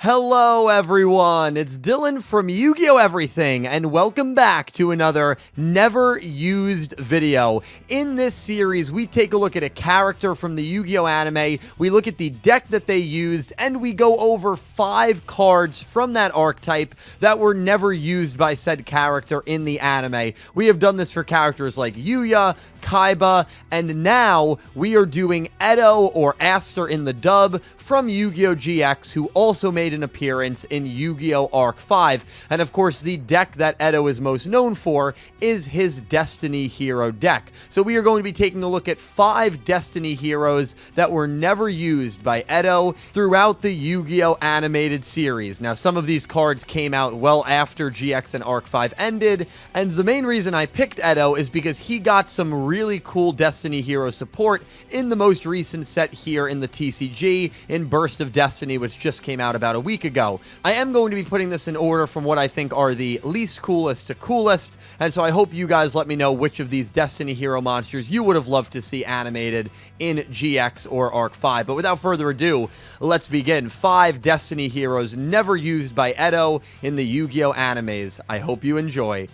Hello everyone, it's Dylan from Yugioh Everything, and welcome back to another never used video. In this series, we take a look at a character from the Yu-Gi-Oh anime, we look at the deck that they used, and we go over 5 cards from that archetype that were never used by said character in the anime. We have done this for characters like Yugioh, Kaiba, and now we are doing Edo or Aster in the dub from Yu-Gi-Oh! GX, who also made an appearance in Yu-Gi-Oh! Arc 5. And of course, the deck that Edo is most known for is his Destiny Hero deck. So we are going to be taking a look at 5 Destiny Heroes that were never used by Edo throughout the Yu-Gi-Oh! Animated series. Now, some of these cards came out well after GX and Arc 5 ended, and the main reason I picked Edo is because he got some really cool Destiny Hero support in the most recent set here in the TCG in Burst of Destiny, which just came out about a week ago. I am going to be putting this in order from what I think are the least coolest to coolest, and so I hope you guys let me know which of these Destiny Hero monsters you would have loved to see animated in GX or Arc 5. But without further ado, let's begin. 5 Destiny Heroes never used by Edo in the Yu-Gi-Oh! Animes. I hope you enjoy.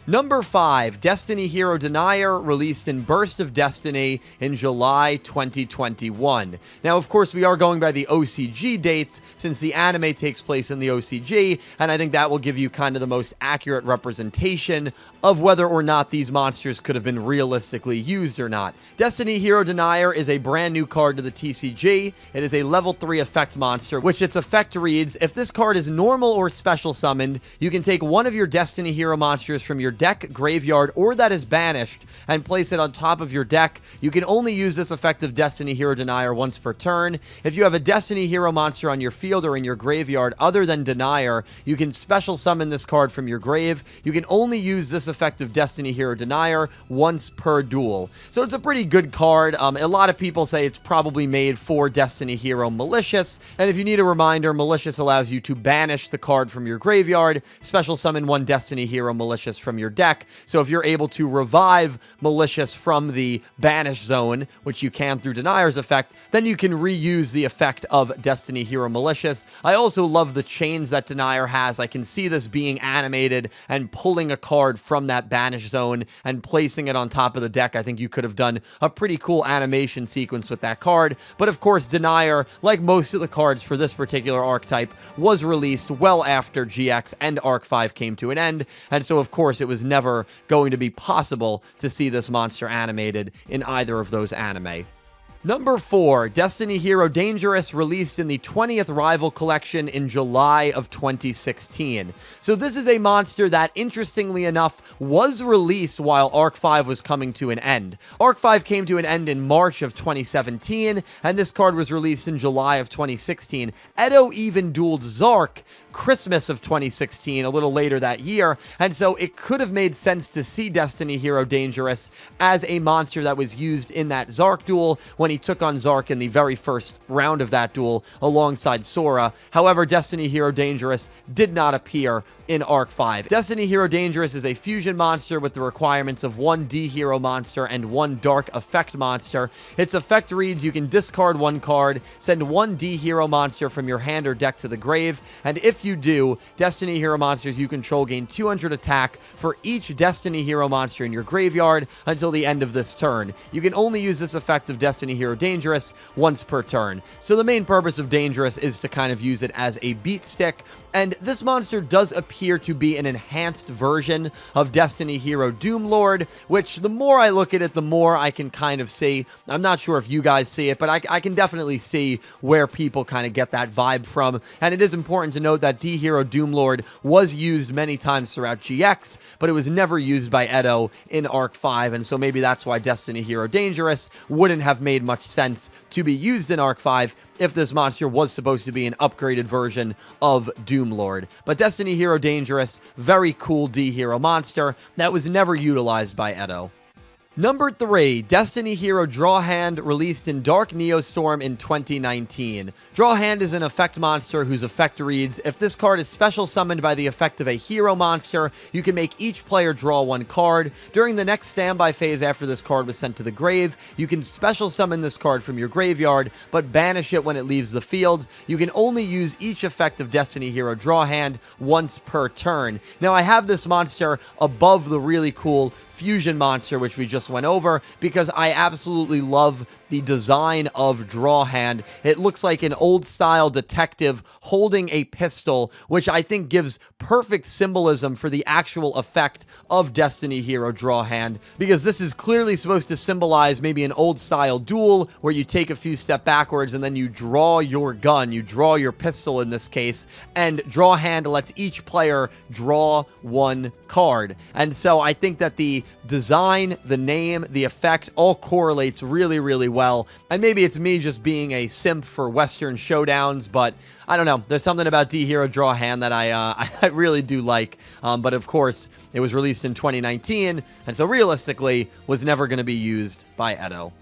Number 5, Destiny Hero Denier, released in Burst of Destiny in July 2021. Now, of course, we are going by the OCG dates, since the anime takes place in the OCG, and I think that will give you kind of the most accurate representation of whether or not these monsters could have been realistically used or not. Destiny Hero Denier is a brand new card to the TCG. It is a level 3 effect monster, which its effect reads, if this card is normal or special summoned, you can take one of your Destiny Hero monsters from your deck, graveyard, or that is banished, and place it on top of your deck. You can only use this effect of Destiny Hero Denier once per turn. If you have a Destiny Hero monster on your field or in your graveyard other than Denier, you can special summon this card from your grave. You can only use this effect of Destiny Hero Denier once per duel. So it's a pretty good card. A lot of people say it's probably made for Destiny Hero Malicious, and if you need a reminder, Malicious allows you to banish the card from your graveyard, special summon one Destiny Hero Malicious from your deck. So if you're able to revive Malicious from the banish zone, which you can through Denier's effect, then you can reuse the effect of Destiny Hero Malicious. I also love the chains that Denier has. I can see this being animated and pulling a card from that banish zone and placing it on top of the deck. I think you could have done a pretty cool animation sequence with that card. But of course, Denier, like most of the cards for this particular archetype, was released well after GX and Arc 5 came to an end, and so of course it was never going to be possible to see this monster animated in either of those anime. Number 4, Destiny Hero Dangerous, released in the 20th Rival Collection in July of 2016. So this is a monster that, interestingly enough, was released while Arc 5 was coming to an end. Arc 5 came to an end in March of 2017, and this card was released in July of 2016. Edo even dueled Zark Christmas of 2016, a little later that year, and so it could have made sense to see Destiny Hero Dangerous as a monster that was used in that Zark duel when he took on Zark in the very first round of that duel alongside Sora. However, Destiny Hero Dangerous did not appear in Arc 5. Destiny Hero Dangerous is a fusion monster with the requirements of 1 D-Hero monster and 1 Dark Effect monster. Its effect reads, you can discard 1 card, send 1 D-Hero monster from your hand or deck to the grave, and if you do, Destiny Hero monsters you control gain 200 attack for each Destiny Hero monster in your graveyard until the end of this turn. You can only use this effect of Destiny Hero Dangerous once per turn. So the main purpose of Dangerous is to kind of use it as a beat stick, and this monster does appear to be an enhanced version of Destiny Hero Doomlord, which the more I look at it, the more I can kind of see. I'm not sure if you guys see it, but I can definitely see where people kind of get that vibe from, and it is important to note that D-Hero Doomlord was used many times throughout GX, but it was never used by Edo in Arc 5, and so maybe that's why Destiny Hero Dangerous wouldn't have made much sense to be used in Arc 5 if this monster was supposed to be an upgraded version of Doomlord. But Destiny Hero Dangerous, very cool D-Hero monster that was never utilized by Edo. Number 3, Destiny Hero Draw Hand, released in Dark Neostorm in 2019. Draw Hand is an effect monster whose effect reads, if this card is special summoned by the effect of a hero monster, you can make each player draw one card. During the next standby phase after this card was sent to the grave, you can special summon this card from your graveyard, but banish it when it leaves the field. You can only use each effect of Destiny Hero Draw Hand once per turn. Now, I have this monster above the really cool Fusion monster, which we just went over, because I absolutely love the design of Draw Hand. It looks like an old-style detective holding a pistol, which I think gives perfect symbolism for the actual effect of Destiny Hero Draw Hand, because this is clearly supposed to symbolize maybe an old-style duel where you take a few steps backwards and then you draw your gun, you draw your pistol in this case, and Draw Hand lets each player draw one card. And so I think that the design, the name, the effect all correlates really, really well. And maybe it's me just being a simp for Western showdowns, but I don't know. There's something about D-Hero Draw Hand that I really do like. But of course, it was released in 2019, and so realistically, was never going to be used by Edo.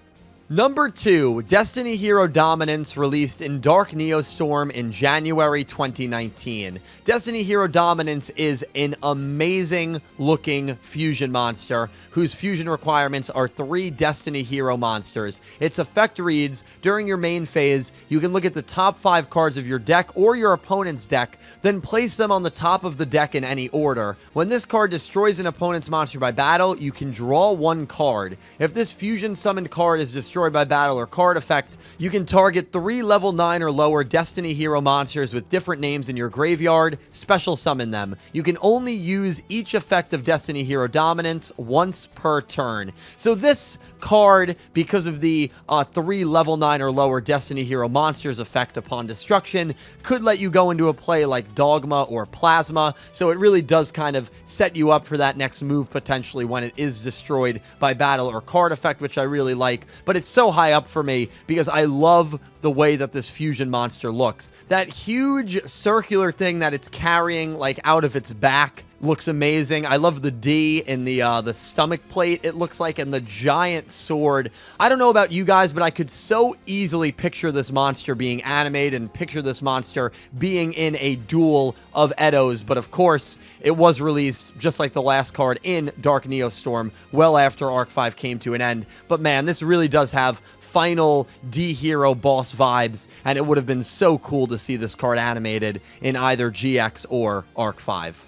Number 2, Destiny Hero Dominance, released in Dark Neostorm in January 2019. Destiny Hero Dominance is an amazing looking fusion monster whose fusion requirements are 3 Destiny Hero monsters. Its effect reads, during your main phase, you can look at the top 5 cards of your deck or your opponent's deck, then place them on the top of the deck in any order. When this card destroys an opponent's monster by battle, you can draw one card. If this fusion summoned card is destroyed by battle or card effect, you can target 3 level 9 or lower Destiny Hero monsters with different names in your graveyard, special summon them. You can only use each effect of Destiny Hero Dominance once per turn. So this card, because of the 3 level 9 or lower Destiny Hero monsters effect upon destruction, could let you go into a play like Dogma or Plasma, so it really does kind of set you up for that next move potentially when it is destroyed by battle or card effect, which I really like. But it's so high up for me because I love the way that this fusion monster looks. That huge circular thing that it's carrying like out of its back looks amazing. I love the D in the stomach plate, it looks like, and the giant sword. I don't know about you guys, but I could so easily picture this monster being animated and picture this monster being in a duel of Edos. But of course, it was released just like the last card in Dark Neostorm, well after Arc 5 came to an end. But man, this really does have final D-Hero boss vibes, and it would have been so cool to see this card animated in either GX or Arc 5.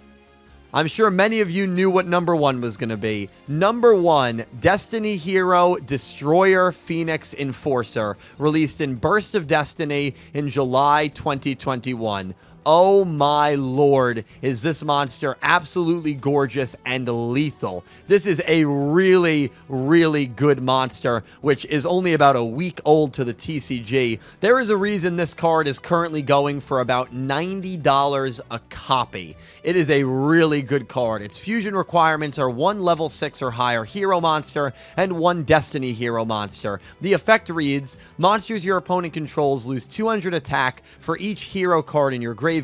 I'm sure many of you knew what number 1 was going to be. Number 1, Destiny Hero Destroyer Phoenix Enforcer, released in Burst of Destiny in July 2021. Oh my lord, is this monster absolutely gorgeous and lethal. This is a really, really good monster, which is only about a week old to the TCG. There is a reason this card is currently going for about $90 a copy. It is a really good card. Its fusion requirements are 1 level 6 or higher hero monster and 1 Destiny Hero monster. The effect reads, monsters your opponent controls lose 200 attack for each hero card in your graveyard.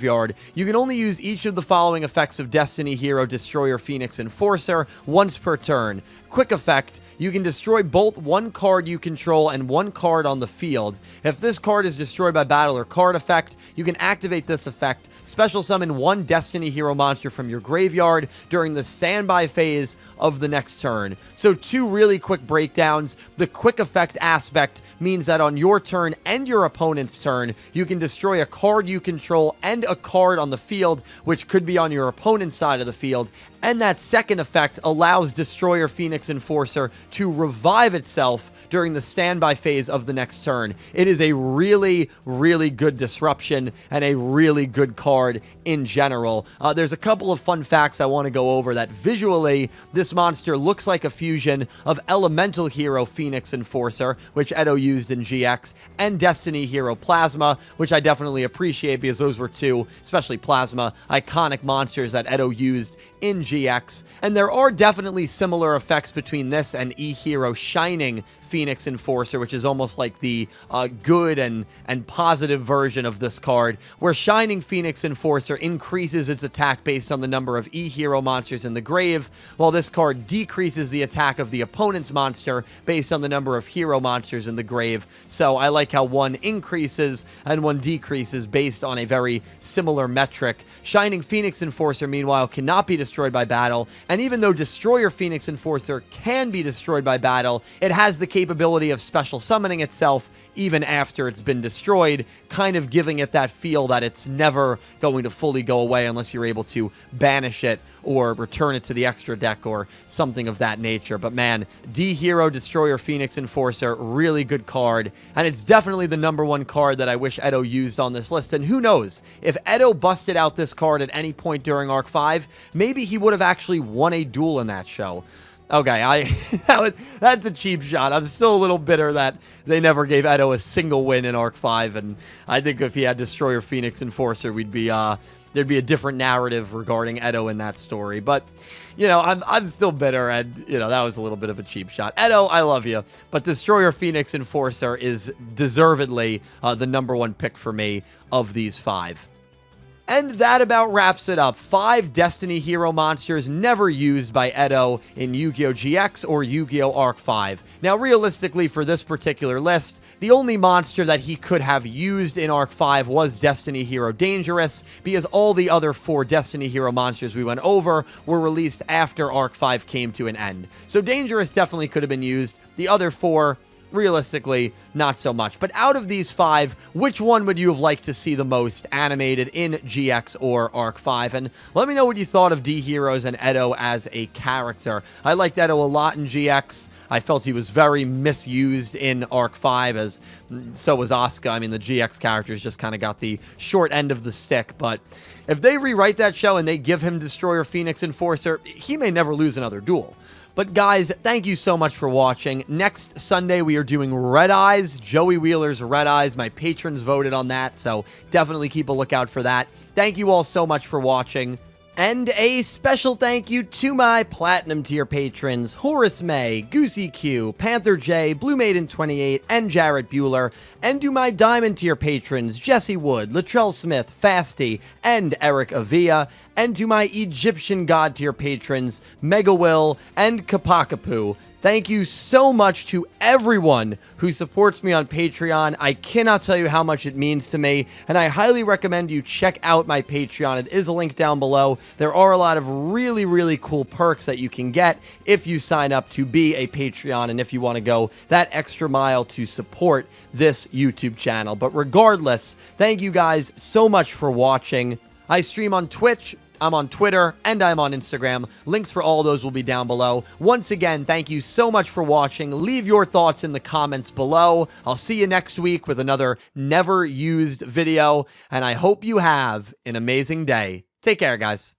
You can only use each of the following effects of Destiny Hero Destroyer Phoenix Enforcer once per turn. Quick effect, you can destroy both 1 card you control and 1 card on the field. If this card is destroyed by battle or card effect, you can activate this effect, special summon 1 Destiny Hero monster from your graveyard during the standby phase of the next turn. So 2 really quick breakdowns. The quick effect aspect means that on your turn and your opponent's turn, you can destroy a card you control and a card on the field, which could be on your opponent's side of the field. And that second effect allows Destroyer Phoenix Enforcer to revive itself during the standby phase of the next turn. It is a really, really good disruption and a really good card in general. There's a couple of fun facts I want to go over. That visually, this monster looks like a fusion of Elemental Hero Phoenix Enforcer, which Edo used in GX, and Destiny Hero Plasma, which I definitely appreciate because those were 2, especially Plasma, iconic monsters that Edo used in GX, and there are definitely similar effects between this and E-Hero Shining Phoenix Enforcer, which is almost like the good and positive version of this card, where Shining Phoenix Enforcer increases its attack based on the number of E-Hero monsters in the grave, while this card decreases the attack of the opponent's monster based on the number of hero monsters in the grave. So I like how one increases and one decreases based on a very similar metric. Shining Phoenix Enforcer, meanwhile, cannot be destroyed by battle, and even though Destroyer Phoenix Enforcer can be destroyed by battle, it has the capability of special summoning itself even after it's been destroyed, kind of giving it that feel that it's never going to fully go away unless you're able to banish it or return it to the extra deck or something of that nature. But man, D-Hero Destroyer Phoenix Enforcer, really good card, and it's definitely the #1 card that I wish Edo used on this list. And who knows, if Edo busted out this card at any point during Arc 5, maybe he would have actually won a duel in that show. Okay, that's a cheap shot. I'm still a little bitter that they never gave Edo a single win in Arc 5, and I think if he had Destroyer Phoenix Enforcer, there'd be a different narrative regarding Edo in that story. But, you know, I'm still bitter, and, you know, that was a little bit of a cheap shot. Edo, I love you, but Destroyer Phoenix Enforcer is deservedly the #1 pick for me of these 5. And that about wraps it up. 5 Destiny hero monsters never used by Edo in Yu-Gi-Oh! GX or Yu-Gi-Oh! Arc 5. Now, realistically, for this particular list, the only monster that he could have used in Arc 5 was Destiny Hero Dangerous, because all the other 4 Destiny hero monsters we went over were released after Arc 5 came to an end. So Dangerous definitely could have been used. The other 4... realistically, not so much. But out of these 5, which one would you have liked to see the most animated in GX or Arc 5? And let me know what you thought of D-Heroes and Edo as a character. I liked Edo a lot in GX. I felt he was very misused in Arc 5, as so was Asuka. I mean, the GX characters just kind of got the short end of the stick. But if they rewrite that show and they give him Destroyer Phoenix Enforcer, he may never lose another duel. But guys, thank you so much for watching. Next Sunday, we are doing Red Eyes, Joey Wheeler's Red Eyes. My patrons voted on that, so definitely keep a lookout for that. Thank you all so much for watching. And a special thank you to my Platinum tier patrons, Horace Maye, Goosey Q, Panther J, Blue Maiden 28, and Jarrett Buller, and to my Diamond tier patrons, Jesse Wood, Latrell Smith, Fasty, and Erick Avila, and to my Egyptian God tier patrons, MegaWill and Ccapacappuuu. Thank you so much to everyone who supports me on Patreon. I cannot tell you how much it means to me, and I highly recommend you check out my Patreon. It is a link down below. There are a lot of really, really cool perks that you can get if you sign up to be a Patreon and if you want to go that extra mile to support this YouTube channel. But regardless, thank you guys so much for watching. I stream on Twitch, I'm on Twitter, and I'm on Instagram. Links for all those will be down below. Once again, thank you so much for watching. Leave your thoughts in the comments below. I'll see you next week with another never used video, and I hope you have an amazing day. Take care, guys.